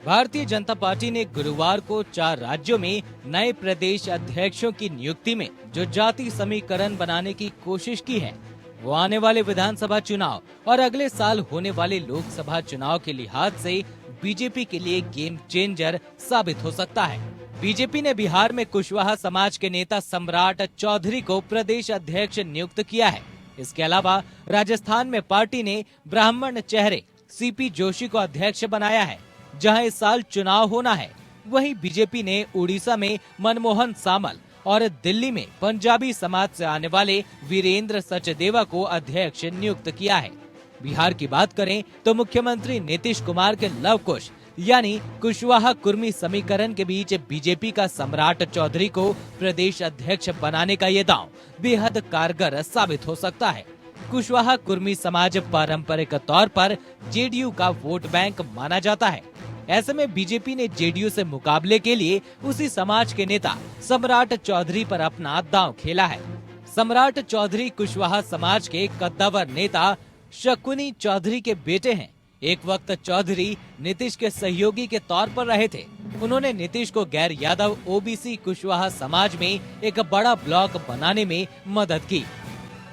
Bharatiya Janata party ने गुरुवार को 4 राज्यों में नए प्रदेश अध्यक्षों की नियुक्ति में जो जाति समीकरण बनाने की कोशिश की है, वो आने वाले विधानसभा चुनाव और अगले साल होने वाले लोकसभा चुनाव के लिहाज से बीजेपी के लिए गेम चेंजर साबित हो सकता है। बीजेपी ने बिहार में कुशवाहा समाज के नेता सम्राट चौधरी को प्रदेश अध्यक्ष नियुक्त किया है। इसके अलावा राजस्थान में पार्टी ने ब्राह्मण चेहरे सीपी जोशी को अध्यक्ष बनाया है, जहां इस साल चुनाव होना है। वहीं बीजेपी ने उड़ीसा में मनमोहन सामल और दिल्ली में पंजाबी समाज से आने वाले वीरेंद्र सचदेवा को अध्यक्ष नियुक्त किया है। बिहार की बात करें तो मुख्यमंत्री नीतीश कुमार के लव कुश यानी कुशवाहा कुर्मी समीकरण के बीच बीजेपी का सम्राट चौधरी को प्रदेश अध्यक्ष बनाने का ये दांव बेहद कारगर साबित हो सकता है। कुशवाहा कुर्मी समाज पारंपरिक तौर पर जेडीयू का वोट बैंक माना जाता है। ऐसे में बीजेपी ने जेडीयू से मुकाबले के लिए उसी समाज के नेता सम्राट चौधरी पर अपना दांव खेला है। सम्राट चौधरी कुशवाहा समाज के कद्दावर नेता शकुनी चौधरी के बेटे हैं। एक वक्त चौधरी नीतीश के सहयोगी के तौर पर रहे थे। उन्होंने नीतीश को गैर यादव ओबीसी कुशवाहा समाज में एक बड़ा ब्लॉक बनाने में मदद की,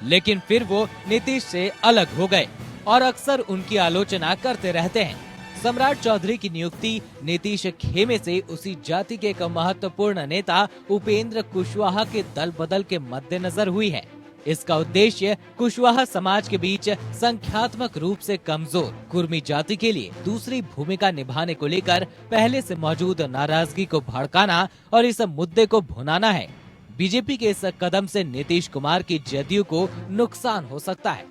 लेकिन फिर वो नीतीश से अलग हो गए और अक्सर उनकी आलोचना करते रहते हैं। सम्राट चौधरी की नियुक्ति नीतीश खेमे से उसी जाति के एक महत्वपूर्ण नेता उपेंद्र कुशवाहा के दल बदल के मद्देनजर हुई है। इसका उद्देश्य कुशवाहा समाज के बीच संख्यात्मक रूप से कमजोर कुर्मी जाति के लिए दूसरी भूमिका निभाने को लेकर पहले से मौजूद नाराजगी को भड़काना और इस मुद्दे को भुनाना है। बीजेपी के इस कदम से नीतीश कुमार की जदयू को नुकसान हो सकता है।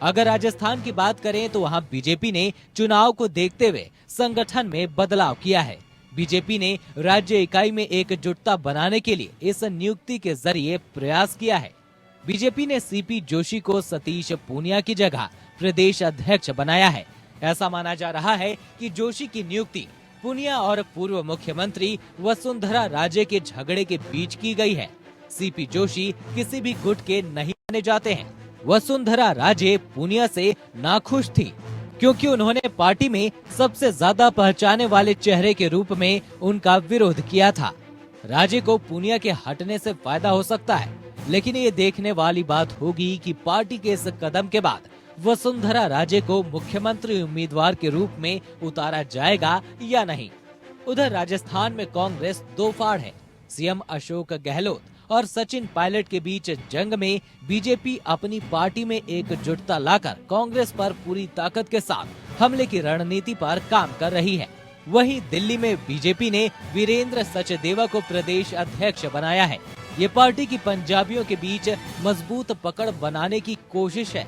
अगर राजस्थान की बात करें तो वहां बीजेपी ने चुनाव को देखते हुए संगठन में बदलाव किया है। बीजेपी ने राज्य इकाई में एकजुटता बनाने के लिए इस नियुक्ति के जरिए प्रयास किया है। बीजेपी ने सीपी जोशी को सतीश पूनिया की जगह प्रदेश अध्यक्ष बनाया है। ऐसा माना जा रहा है कि जोशी की नियुक्ति पूनिया और पूर्व मुख्यमंत्री वसुंधरा राजे के झगड़े के बीच की गई है। सीपी जोशी किसी भी गुट के नहीं माने जाते हैं। वसुंधरा राजे पूनिया से नाखुश थी क्योंकि उन्होंने पार्टी में सबसे ज्यादा पहचाने वाले चेहरे के रूप में उनका विरोध किया था। राजे को पूनिया के हटने से फायदा हो सकता है, लेकिन ये देखने वाली बात होगी कि पार्टी के इस कदम के बाद वसुंधरा राजे को मुख्यमंत्री उम्मीदवार के रूप में उतारा जाएगा या नहीं। उधर राजस्थान में कांग्रेस दो फाड़ है। सीएम अशोक गहलोत और सचिन पायलट के बीच जंग में बीजेपी अपनी पार्टी में एकजुटता लाकर कांग्रेस पर पूरी ताकत के साथ हमले की रणनीति पर काम कर रही है। वहीं दिल्ली में बीजेपी ने वीरेंद्र सचदेवा को प्रदेश अध्यक्ष बनाया है। ये पार्टी की पंजाबियों के बीच मजबूत पकड़ बनाने की कोशिश है।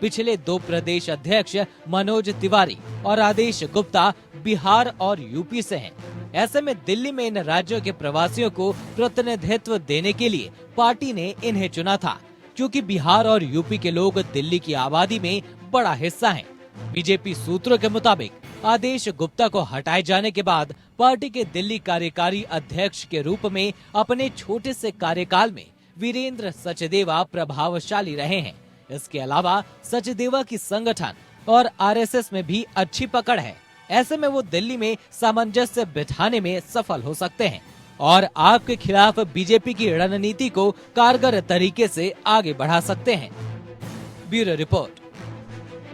पिछले 2 प्रदेश अध्यक्ष मनोज तिवारी और आदेश गुप्ता बिहार और यूपी से हैं। ऐसे में दिल्ली में इन राज्यों के प्रवासियों को प्रतिनिधित्व देने के लिए पार्टी ने इन्हें चुना था, क्योंकि बिहार और यूपी के लोग दिल्ली की आबादी में बड़ा हिस्सा हैं। बीजेपी सूत्रों के मुताबिक आदेश गुप्ता को हटाए जाने के बाद पार्टी के दिल्ली कार्यकारी अध्यक्ष के रूप में अपने छोटे से कार्यकाल में वीरेंद्र सचदेवा प्रभावशाली रहे हैं। इसके अलावा सचदेवा की संगठन और आरएसएस में भी अच्छी पकड़ है। ऐसे में वो दिल्ली में सामंजस्य बिठाने में सफल हो सकते हैं और आप के खिलाफ बीजेपी की रणनीति को कारगर तरीके से आगे बढ़ा सकते हैं। Bureau report.